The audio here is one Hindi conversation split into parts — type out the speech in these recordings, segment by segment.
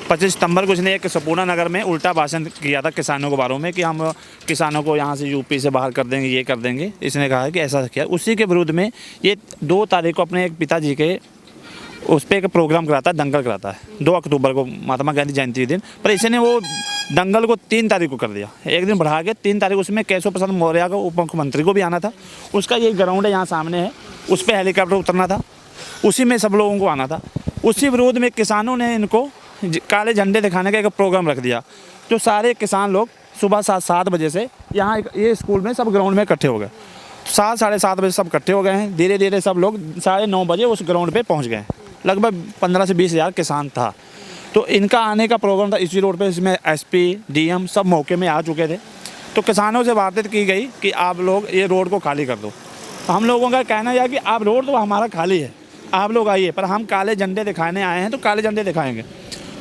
25 सितंबर को इसने एक सपूर्णा नगर में उल्टा भाषण किया था किसानों के बारे में कि हम किसानों को यहाँ से यूपी से बाहर कर देंगे, ये कर देंगे। इसने कहा कि ऐसा किया। उसी के विरुद्ध में ये 2 तारीख को अपने एक पिताजी के उस पर एक प्रोग्राम कराता है, दंगल कराता है 2 अक्टूबर को, महात्मा गांधी जयंती के दिन। पर इसने वो दंगल को 3 तारीख को कर दिया, एक दिन बढ़ा के 3 तारीख। उसमें केशव प्रसाद मौर्य को, उप मुख्यमंत्री को भी आना था। उसका ये ग्राउंड है यहाँ सामने है, उस पर हेलीकॉप्टर उतरना था, उसी में सब लोगों को आना था। उसी विरोध में किसानों ने इनको काले झंडे दिखाने का एक प्रोग्राम रख दिया। जो सारे किसान लोग सुबह 7 बजे से यहाँ ये स्कूल में सब ग्राउंड में इकट्ठे हो गए। 7 साढ़े 7 बजे सब इकट्ठे हो गए हैं। धीरे धीरे सब लोग 9:30 बजे उस ग्राउंड पे पहुँच गए। लगभग 15 से 20 हज़ार किसान था। तो इनका आने का प्रोग्राम था इसी रोड पे। इसमें एसपी डीएम सब मौके में आ चुके थे। तो किसानों से बातचीत की गई कि आप लोग ये रोड को खाली कर दो। हम लोगों का कहना यह कि आप रोड तो हमारा खाली है, आप लोग आइए, पर हम काले झंडे दिखाने आए हैं तो काले झंडे दिखाएंगे।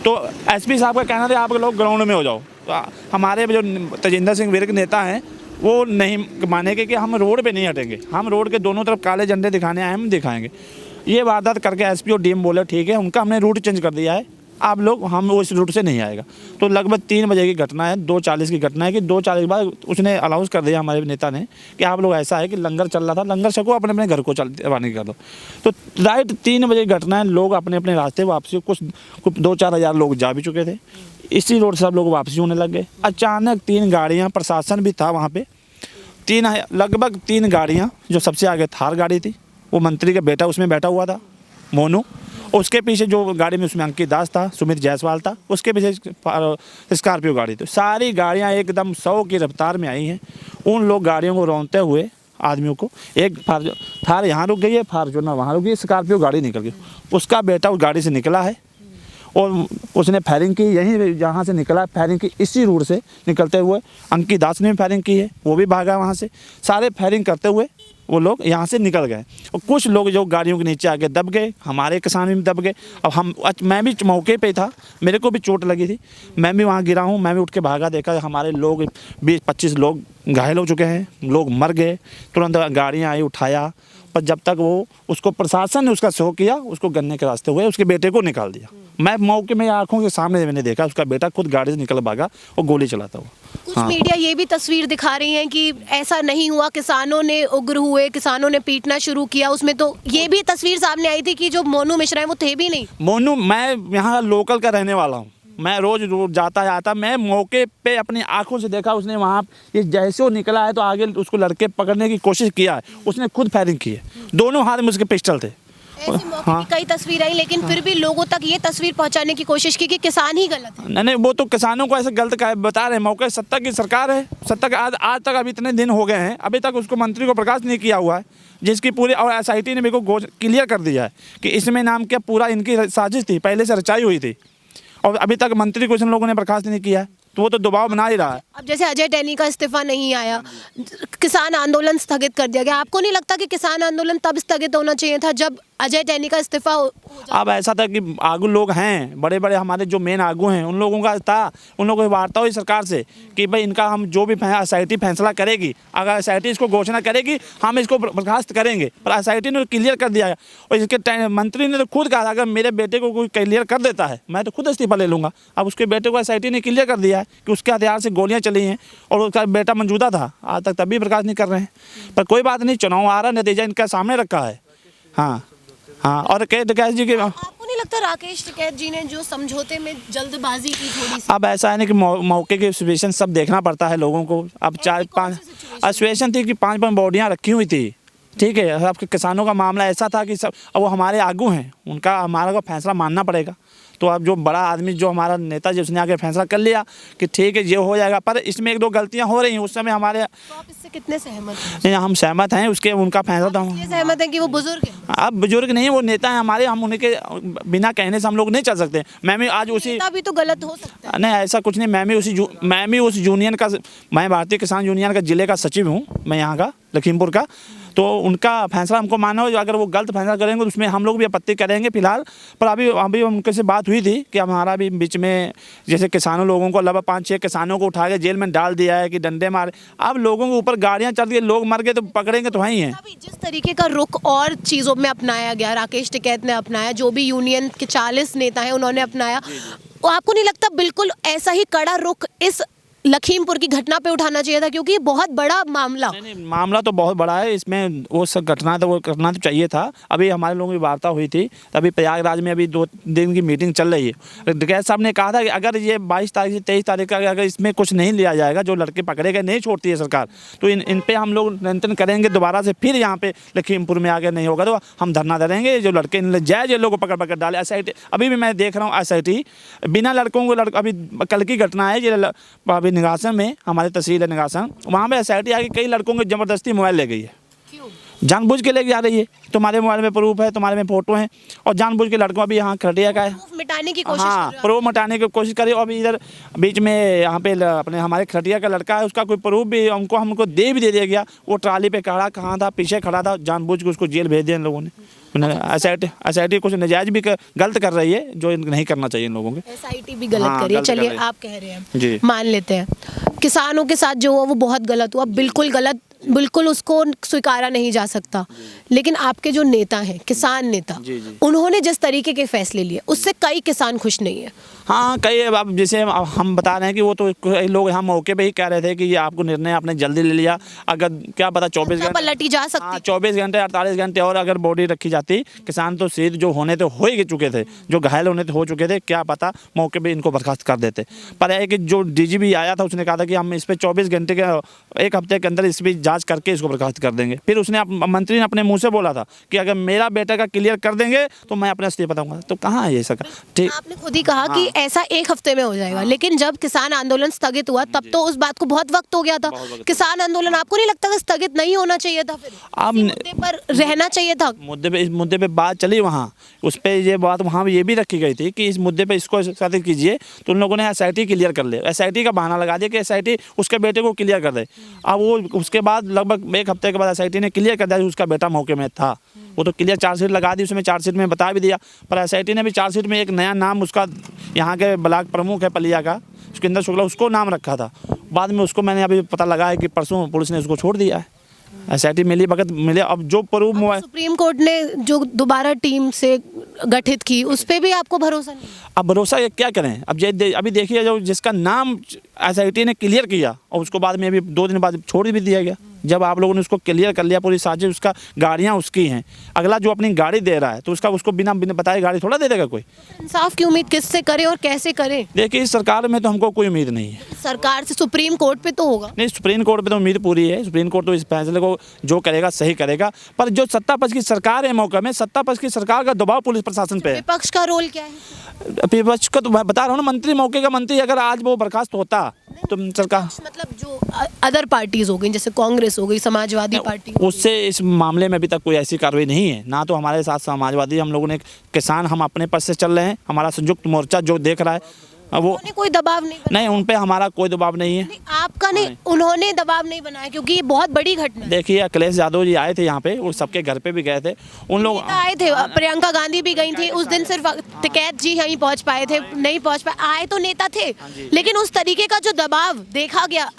तो एसपी साहब का कहना था आप लोग ग्राउंड में हो जाओ। तो हमारे जो तेजिंदर सिंह विर्क नेता हैं वो नहीं मानेंगे कि हम रोड पे नहीं हटेंगे, हम रोड के दोनों तरफ काले झंडे दिखाने आए, हम दिखाएंगे। ये वारदात करके एसपी और डीएम बोले ठीक है, उनका हमने रूट चेंज कर दिया है, आप लोग, हम वो इस रूट से नहीं आएगा। तो लगभग 3 बजे की घटना है, 2:40 की घटना है कि 2:40 के बाद उसने अनाउंस कर दिया हमारे नेता ने कि आप लोग ऐसा है कि लंगर चल रहा था, लंगर छको, अपने अपने घर को रवाना कर दो। तो राइट 3 बजे की घटना है, लोग अपने अपने रास्ते वापसी, कुछ 2-4 हज़ार लोग जा भी चुके थे। इसी रोड से सब लोग वापसी होने लग गए। अचानक 3 गाड़ियाँ, प्रशासन भी था वहाँ पे, लगभग 3 गाड़ियाँ, जो सबसे आगे थार गाड़ी थी, वो मंत्री का बेटा उसमें बैठा हुआ था मोनू। उसके पीछे जो गाड़ी में, उसमें अंकित दास था, सुमित जायसवाल था, उसके पीछे स्कॉर्पियो गाड़ी थी। सारी गाड़ियां एकदम 100 की रफ्तार में आई हैं। उन लोग गाड़ियों को रौंदते हुए आदमियों को, एक थार यहाँ रुक गई है, फॉर्च्यूनर वहाँ रुक गई, स्कॉर्पियो गाड़ी निकल गई। उसका बेटा उस गाड़ी से निकला है और उसने फायरिंग की, यहीं जहाँ से निकला फायरिंग की, इसी रोड से निकलते हुए अंकित दास ने भी फायरिंग की है, वो भी भागा वहाँ से। सारे फायरिंग करते हुए वो लोग यहाँ से निकल गए और कुछ लोग जो गाड़ियों के नीचे आके दब गए, हमारे किसान भी दब गए। अब मैं भी मौके पे था, मेरे को भी चोट लगी थी, मैं भी वहाँ गिरा हूँ, मैं भी उठ के भागा, देखा हमारे लोग 20-25 लोग घायल हो चुके हैं, लोग मर गए। तुरंत गाड़ियाँ आई, उठाया, पर जब तक वो उसको प्रशासन ने उसका शो किया, उसको गन्ने के रास्ते हुए, उसके बेटे को निकाल दिया। मैं मौके में आंखों के सामने मैंने देखा, उसका बेटा खुद गाड़ी से निकल भागा और गोली चलाता हुआ। कुछ मीडिया ये भी तस्वीर दिखा रही है कि ऐसा नहीं हुआ, किसानों ने उग्र हुए, किसानों ने पीटना शुरू किया। उसमें तो ये भी तस्वीर सामने आई थी कि जो मोनू मिश्रा है वो थे भी नहीं। मोनू, मैं यहाँ लोकल का रहने वाला हूँ, मैं रोज जाता आता, मैं मौके पे अपनी आंखों से देखा। उसने वहाँ ये जैसे वो निकला है तो आगे उसको लड़के पकड़ने की कोशिश किया है, उसने खुद फायरिंग की है, दोनों हाथ में उसके पिस्टल थे। ऐसे मौके की कई तस्वीर आई, लेकिन फिर भी लोगों तक ये तस्वीर पहुंचाने की कोशिश की कि किसान ही गलत है। नहीं, वो तो किसानों को ऐसे गलत बता रहे हैं। मौके सत्ता की सरकार है, सत्ता का आज तक अभी इतने दिन हो गए हैं, अभी तक उसको मंत्री को प्रकाश नहीं किया हुआ है, जिसकी पूरी, और SIT ने मेरे को क्लियर कर दिया है कि इसमें नाम क्या पूरा इनकी साजिश थी, पहले से रचाई हुई थी, और अभी तक मंत्री को इन लोगों ने बर्खास्त नहीं किया है। तो वो तो दबाव बना ही रहा है। अब जैसे अजय टैनी का इस्तीफा नहीं आया, किसान आंदोलन स्थगित कर दिया गया, आपको नहीं लगता कि किसान आंदोलन तब स्थगित होना चाहिए था जब अजय टैनी का इस्तीफा हो जाए? अब ऐसा था कि आगू लोग हैं, बड़े बड़े हमारे जो मेन आगू हैं, उन लोगों का था, उन लोगों की वार्ता हुई सरकार से कि भाई इनका हम जो भी SIT फैसला करेगी, अगर SIT इसको घोषणा करेगी हम इसको बर्खास्त करेंगे। पर SIT ने क्लियर कर दिया है, और इसके मंत्री ने तो खुद कहा अगर मेरे बेटे को कोई क्लियर कर देता है मैं तो खुद इस्तीफा ले लूँगा। अब उसके बेटे को SIT ने क्लियर कर दिया है कि उसके हथियार से गोलियाँ चली हैं और उसका बेटा मौजूदा था, आज तक तभी बर्खास्त नहीं कर रहे हैं। पर कोई बात नहीं, चुनाव आ रहा, नतीजा इनका सामने रखा है। हाँ हाँ, और टिकैत जी के, आपको नहीं लगता राकेश टिकैत जी ने जो समझौते में जल्दबाजी की थोड़ी सी? अब ऐसा है ना कि मौके की सिचुएशन सब देखना पड़ता है लोगों को। अब 4-5 सिचुएशन थी कि 5 बॉडियाँ रखी हुई थी, ठीक है। आपके किसानों का मामला ऐसा था कि सब, अब वो हमारे आगू हैं, उनका हमारा को फैसला मानना पड़ेगा। तो अब जो बड़ा आदमी, जो हमारा नेता, जिसने आके फैसला कर लिया कि ठीक है ये हो जाएगा, पर इसमें 1-2 गलतियां हो रही हैं। उस समय हमारे, तो आप इससे कितने सहमत हैं? नहीं, हम सहमत हैं, उसके उनका फैसला तो ये सहमत हैं कि वो बुजुर्ग हैं? अब बुजुर्ग नहीं, वो नेता है हमारे, हम उनके बिना कहने से हम लोग नहीं चल सकते। मैं भी आज उसी, नेता भी तो गलत हो सकता है। नहीं ऐसा कुछ नहीं, मैं भी उस यूनियन का, मैं भारतीय किसान यूनियन का जिले का सचिव हूँ, मैं यहाँ का लखीमपुर का। तो उनका फैसला हमको माना हो, अगर वो गलत फैसला करेंगे तो उसमें हम लोग भी आपत्ति करेंगे फिलहाल। पर अभी उनके से बात हुई थी कि हमारा भी बीच में, जैसे किसानों लोगों को लगभग 5-6 किसानों को उठा के जेल में डाल दिया है कि डंडे मारे। अब लोगों के ऊपर गाड़ियाँ चल रही है, लोग मर गए तो पकड़ेंगे तो वहीं हैं। अभी जिस तरीके का रुख और चीज़ों में अपनाया गया, राकेश टिकैत ने अपनाया, जो भी यूनियन के 40 नेता हैं उन्होंने अपनाया, आपको नहीं लगता बिल्कुल ऐसा ही कड़ा रुख इस लखीमपुर की घटना पे उठाना चाहिए था, क्योंकि ये बहुत बड़ा मामला। नहीं, मामला तो बहुत बड़ा है, इसमें वो सब घटना तो वो करना तो चाहिए था। अभी हमारे लोगों की वार्ता हुई थी, अभी प्रयागराज में अभी 2 दिन की मीटिंग चल रही है। डकैत साहब ने कहा था कि अगर ये 22 तारीख से 23 तारीख का अगर इसमें कुछ नहीं लिया जाएगा, जो लड़के पकड़े गए नहीं छोड़ती है सरकार, तो इन पे हम लोग नियंत्रण करेंगे दोबारा से। फिर यहाँ पे लखीमपुर में आगे नहीं होगा तो हम धरना करेंगे। जो लड़के जायज ये लोग को पकड़ डाले। SIT अभी भी मैं देख रहा हूँ, SIT बिना लड़कों को अभी कल की घटना है, ये अभी निगासन में हमारे तहसील है निगासन, वहाँ पे SIT आके कई लड़कों को जबरदस्ती मोबाइल ले गई है। क्यों? जानबूझ के लेके जा रही है, तुम्हारे मोबाइल में प्रूफ है, तुम्हारे में फोटो है, और जानबूझ के लड़कों अभी यहाँ खटिया का है, प्रूफ मिटाने की कोशिश हाँ कर रहे हो। प्रूफ मिटाने की कोशिश करी। और अभी इधर बीच में यहाँ पे अपने हमारे खटिया का लड़का है, उसका कोई प्रूफ भी हमको दे दिया गया। वो ट्राली पे खड़ा कहाँ था, पीछे खड़ा था, जानबूझ के उसको जेल भेज दिया इन लोगों ने। SIT कुछ नजायज भी गलत कर रही है, जो नहीं करना चाहिए इन लोगों के। SIT भी गलत हाँ, करी है। गलत कर चलिए रही है। आप कह रहे हैं, जी। मान लेते हैं किसानों के साथ जो हुआ वो बहुत गलत हुआ, बिल्कुल गलत, बिल्कुल उसको स्वीकारा नहीं जा सकता। लेकिन आपके जो नेता हैं, किसान नेता, जी, जी। उन्होंने जिस तरीके के फैसले लिए उससे कई किसान खुश नहीं है। हाँ कई, अब जैसे हम बता रहे हैं कि वो तो कई लोग यहाँ मौके पे ही कह रहे थे कि ये आपको निर्णय आपने जल्दी ले लिया, अगर क्या पता 24 घंटे पलटी जा सकती। हाँ 24 घंटे 48 घंटे और अगर बॉडी रखी जाती, किसान तो शहीद जो होने तो हो ही चुके थे, जो घायल होने तो हो चुके थे, क्या पता मौके पे इनको बर्खास्त कर देते। पर है कि जो DGP आया था उसने कहा था कि हम इस पर 24 घंटे के 1 हफ्ते के अंदर इस पर जाँच करके इसको बर्खास्त कर देंगे। फिर उसने मंत्री ने अपने मुँह से बोला था कि अगर मेरा बेटा का क्लियर कर देंगे तो मैं अपने इस्तीफा दूंगा। तो कहाँ है ये सका? ठीक, आपने खुद ही कहा कि ऐसा 1 हफ्ते में हो जाएगा, लेकिन जब किसान आंदोलन स्थगित हुआ तब तो उस बात को बहुत वक्त हो गया था। किसान आंदोलन आपको नहीं लगता कि स्थगित नहीं होना चाहिए था? फिर अब इसी मुद्दे पर रहना चाहिए था। इस मुद्दे पे बात चली वहाँ, उस पर ये बात वहाँ भी ये भी रखी गई थी कि इस मुद्दे पे इसको स्थगित कीजिए। तो उन लोगों ने SIT क्लियर कर ले, SIT का बहाना लगा दिया कि SIT उसके बेटे को क्लियर कर दे। अब वो उसके बाद लगभग 1 हफ्ते के बाद SIT ने क्लियर कर दिया कि उसका बेटा मौके में था। वो तो क्लियर चार्जशीट लगा दी, उसमें चार्जशीट में बता भी दिया। पर SIT ने भी चार्जशीट में एक नया नाम उसका यहाँ के ब्लॉक प्रमुख है पलिया का, सुखिंदर शुक्ला, उसको नाम रखा था। बाद में उसको मैंने अभी पता लगा है कि परसों पुलिस ने उसको छोड़ दिया है। SIT मिली भगत मिले। अब जो प्रूफ मोबाइल सुप्रीम कोर्ट ने जो दोबारा टीम से गठित की उस पे भी आपको भरोसा नहीं? अब भरोसा क्या करें? अब अभी देखिए, जो जिसका नाम SIT ने क्लियर किया और उसको बाद में अभी 2 दिन बाद छोड़ भी दिया गया। जब आप लोगों ने उसको क्लियर कर लिया, पूरी साजिश, उसका गाड़ियाँ उसकी हैं, अगला जो अपनी गाड़ी दे रहा है तो उसको बिना बताए गाड़ी थोड़ा दे देगा कोई। इंसाफ की उम्मीद किससे करें और कैसे करें? देखिए इस सरकार में तो हमको कोई उम्मीद नहीं है। सरकार से सुप्रीम कोर्ट पे तो होगा। नहीं, सुप्रीम कोर्ट पे तो उम्मीद पूरी है। सुप्रीम कोर्ट तो इस फैसले को जो करेगा सही करेगा। पर जो सत्ता पक्ष की सरकार है, मौके में सत्ता पक्ष की सरकार का दबाव पुलिस प्रशासन पे है। विपक्ष का रोल क्या है? विपक्ष को तो मैं बता रहा हूँ ना, मंत्री, मौके का मंत्री अगर आज वो बर्खास्त होता तो सरकार, मतलब जो अदर पार्टीज हो गई, जैसे कांग्रेस हो गई, समाजवादी पार्टी, उससे इस मामले में अभी तक कोई ऐसी कार्रवाई नहीं है। ना तो हमारे साथ समाजवादी, हम लोगों ने किसान, हम अपने पद से चल रहे हैं, हमारा संयुक्त मोर्चा जो देख रहा है वो उन्होंने कोई दबाव नहीं बनाया। नहीं, उन पे हमारा कोई दबाव नहीं है। नहीं, आपका नहीं, उन्होंने दबाव नहीं बनाया, क्योंकि ये बहुत बड़ी घटना है। देखिए अखिलेश यादव जी आए थे यहाँ पे, वो सबके घर पे भी गए थे, उन लोग आए थे, प्रियंका गांधी भी गई थी उस दिन, सिर्फ टिकैत जी नहीं पहुंच पाए थे, नहीं पहुंच पाए, आए तो नेता थे, लेकिन उस तरीके का जो दबाव देखा गया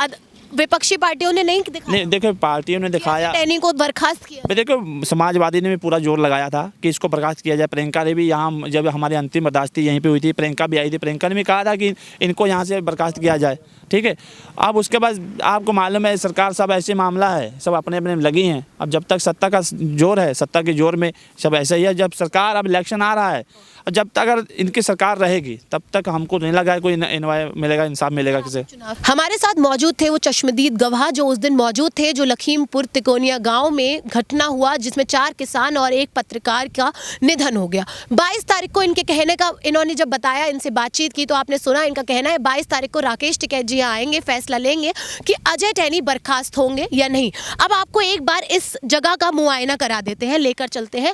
विपक्षी पार्टियों ने नहीं दिखाया। नहीं, देखो पार्टियों ने दिखाया, टैनी को बर्खास्त किया। देखो समाजवादी ने भी पूरा जोर लगाया था कि इसको बर्खास्त किया जाए। प्रियंका ने भी यहाँ, जब हमारी अंतिम बर्दाश्ती यहीं पे हुई थी, प्रियंका भी आई थी, प्रियंका ने भी कहा था कि इनको यहाँ से बर्खास्त किया जाए। ठीक है, अब उसके बाद आपको मालूम है सरकार सब ऐसे मामला है, सब अपने अपने लगी हैं। अब जब तक सत्ता का जोर है, सत्ता के जोर में सब ऐसा ही है। जब सरकार, अब इलेक्शन आ रहा है, और जब तक अगर इनकी सरकार रहेगी तब तक हमको नहीं लगा कोई मिलेगा, इंसाफ मिलेगा किसे। हमारे साथ मौजूद थे वो चश्मदीद गवाह जो उस दिन मौजूद थे, जो लखीमपुर तिकोनिया गांव में घटना हुआ जिसमें 4 किसान और 1 पत्रकार का निधन हो गया। 22 तारीख को इनके कहने का, इन्होंने जब बताया, इनसे बातचीत की तो आपने सुना, इनका कहना है 22 तारीख को राकेश टिकैत जी आएंगे, फैसला लेंगे कि अजय टैनी बर्खास्त होंगे या नहीं। अब आपको एक बार इस जगह का मुआयना करा देते हैं, लेकर चलते हैं।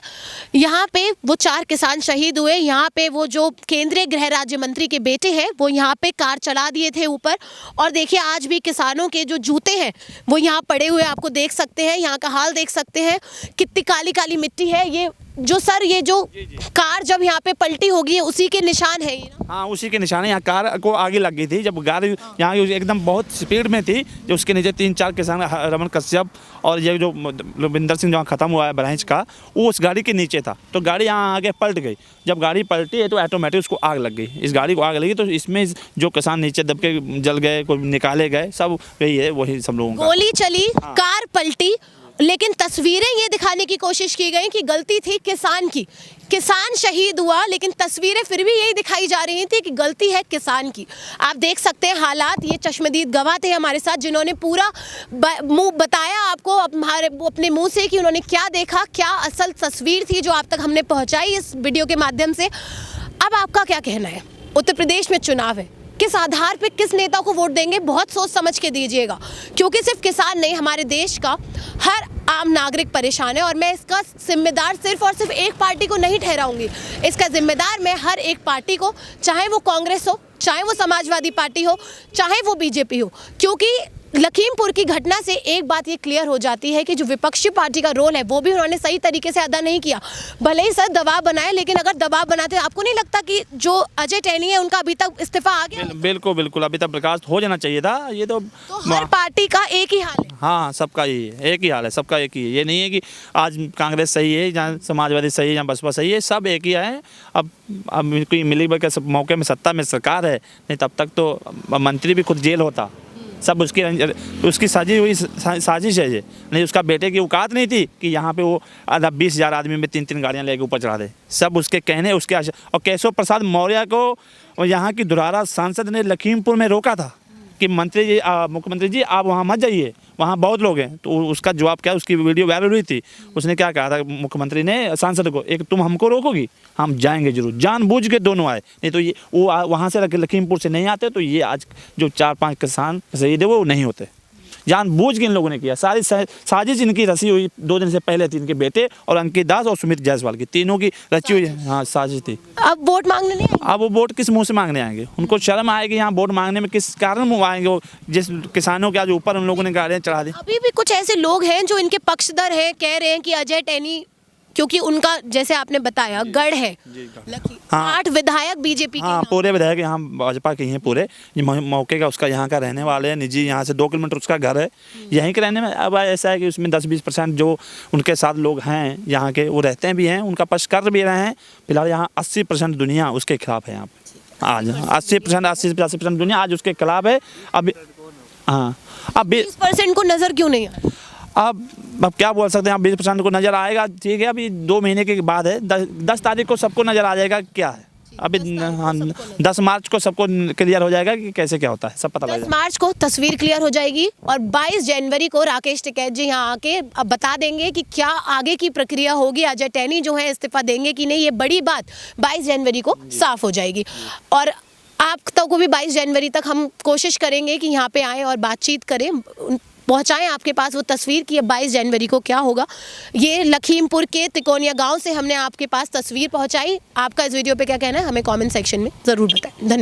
यहाँ पे वो 4 किसान शहीद हुए, यहाँ पे वो जो केंद्रीय गृह राज्य मंत्री के बेटे हैं वो यहाँ पे कार चला दिए थे ऊपर, और देखिए आज भी किसानों के जो जूते हैं वो यहाँ पड़े हुए आपको देख सकते हैं, यहाँ का हाल देख सकते हैं, कितनी काली काली मिट्टी है। ये जो सर ये जो कार जब यहाँ पे पलटी होगी उसी के निशान है ये ना? हाँ, उसी के निशाने। यहाँ कार को आगे लग गई थी, जब गाड़ी यहाँ एकदम बहुत स्पीड में थी, जो उसके नीचे 3-4 किसान, रमन कश्यप और ये जो लविंदर सिंह जहाँ ख़त्म हुआ है बरहज का, वो उस गाड़ी के नीचे था। तो गाड़ी यहाँ आगे पलट गई। जब गाड़ी पलटी है तो ऑटोमेटिक उसको आग लग गई, इस गाड़ी को आग लगी। तो इसमें जो किसान नीचे दब के जल गए, कोई निकाले गए, सब यही है, वही सब लोगों का। गोली चली, कार पलटी, लेकिन तस्वीरें ये दिखाने की कोशिश की गई कि गलती थी किसान की, किसान शहीद हुआ, लेकिन तस्वीरें फिर भी यही दिखाई जा रही थी कि गलती है किसान की। आप देख सकते हैं हालात। ये चश्मदीद गवाह थे हमारे साथ, जिन्होंने पूरा मुंह बताया आपको अपने मुंह से कि उन्होंने क्या देखा, क्या असल तस्वीर थी जो आप तक हमने पहुंचाई इस वीडियो के माध्यम से। अब आपका क्या कहना है? उत्तर प्रदेश में चुनाव है, किस आधार पे किस नेता को वोट देंगे, बहुत सोच समझ के दीजिएगा, क्योंकि सिर्फ किसान नहीं, हमारे देश का हर आम नागरिक परेशान है। और मैं इसका जिम्मेदार सिर्फ और सिर्फ एक पार्टी को नहीं ठहराऊंगी, इसका जिम्मेदार मैं हर एक पार्टी को, चाहे वो कांग्रेस हो, चाहे वो समाजवादी पार्टी हो, चाहे वो बीजेपी हो। क्योंकि लखीमपुर की घटना से एक बात ये क्लियर हो जाती है कि जो विपक्षी पार्टी का रोल है वो भी उन्होंने सही तरीके से अदा नहीं किया। भले ही सर दबाव बनाए, लेकिन अगर दबाव बनाते आपको नहीं लगता कि जो अजय टैनी है उनका अभी तक इस्तीफा आ गया? बिल्कुल बिल्कुल, अभी तक बर्खास्त हो जाना चाहिए था। ये तो हर पार्टी का एक ही हाल है। हाँ, सबका यही है, एक ही हाल है, सबका एक ही है। ये नहीं है कि आज कांग्रेस सही है, जहाँ समाजवादी सही है, जहाँ बसपा सही है, सब एक ही है। अब कोई मिली के मौके में सत्ता में सरकार है, नहीं तब तक तो मंत्री भी खुद जेल होता। सब उसकी साजिश है ये, नहीं उसका बेटे की औकात नहीं थी कि यहाँ पे वो 20,000 आदमी में 3-3 गाड़ियाँ लेके ऊपर चढ़ा दे। सब उसके कहने, उसके और केशव प्रसाद मौर्य को यहाँ की दुरारा सांसद ने लखीमपुर में रोका था कि मंत्री जी, मुख्यमंत्री जी आप वहाँ मत जाइए, वहाँ बहुत लोग हैं। तो उसका जवाब क्या, उसकी वीडियो वायरल हुई थी। उसने क्या कहा था मुख्यमंत्री ने सांसद को, एक तुम हमको रोकोगी, हम जाएंगे जरूर। जानबूझ के दोनों आए, नहीं तो ये वो वहाँ से लखीमपुर से नहीं आते तो ये आज जो 4-5 किसान शहीद है वो नहीं होते। जानबूझ के इन लोगों ने किया। सारी साजिश इनकी रची हुई 2 दिन से पहले थी, इनके बेटे और अंकित दास और सुमित जायसवाल की, तीनों की रची हुई हाँ साजिश थी। अब वोट मांगने नहीं आएंगे? अब वो वोट किस मुंह से मांगने आएंगे? उनको शर्म आएगी यहाँ वोट मांगने में, किस कारण वो आएंगे? वो जिस किसानों के आज ऊपर उन लोगों ने गाड़ियाँ चढ़ा दी। अभी भी कुछ ऐसे लोग हैं जो इनके पक्षधर हैं, कह रहे हैं कि अजय टैनी, क्योंकि उनका जैसे आपने बताया गढ़ है, हाँ। 8 विधायक बीजेपी के। हाँ, पूरे विधायक यहाँ भाजपा के ही हैं पूरे। ये मौके का उसका यहाँ का रहने वाले हैं, निजी, यहाँ से 2 किलोमीटर उसका घर है, यहीं के रहने में। अब ऐसा है कि उसमें 10-20% जो उनके साथ लोग हैं यहाँ के, वो रहते भी हैं, उनका पक्ष कर भी रहे हैं। फिलहाल यहाँ 80% दुनिया उसके खिलाफ है। यहाँ आज 80%, 80-85% दुनिया आज उसके खिलाफ है। अब हाँ, अब 20% को नजर क्यों नहीं आया? अब क्या बोल सकते हैं, अब 20% को नज़र आएगा, ठीक है। अभी 2 महीने के बाद है, 10 तारीख को सबको नज़र आ जाएगा क्या है। अभी 10 मार्च को सबको क्लियर हो जाएगा कि कैसे क्या होता है, सब पता लग जाएगा। 10 मार्च को तस्वीर क्लियर हो जाएगी और 22 जनवरी को राकेश टिकैत जी यहाँ आके अब बता देंगे कि क्या आगे की प्रक्रिया होगी, अजय टैनी जो है इस्तीफा देंगे कि नहीं। ये बड़ी बात 22 जनवरी को साफ हो जाएगी। और आप तक को भी 22 जनवरी तक हम कोशिश करेंगे कि यहाँ पे आएँ और बातचीत करें, पहुंचाएं आपके पास वो तस्वीर कि 22 जनवरी को क्या होगा। ये लखीमपुर के तिकोनिया गांव से हमने आपके पास तस्वीर पहुंचाई। आपका इस वीडियो पे क्या कहना है हमें कमेंट सेक्शन में ज़रूर बताएं। धन्यवाद।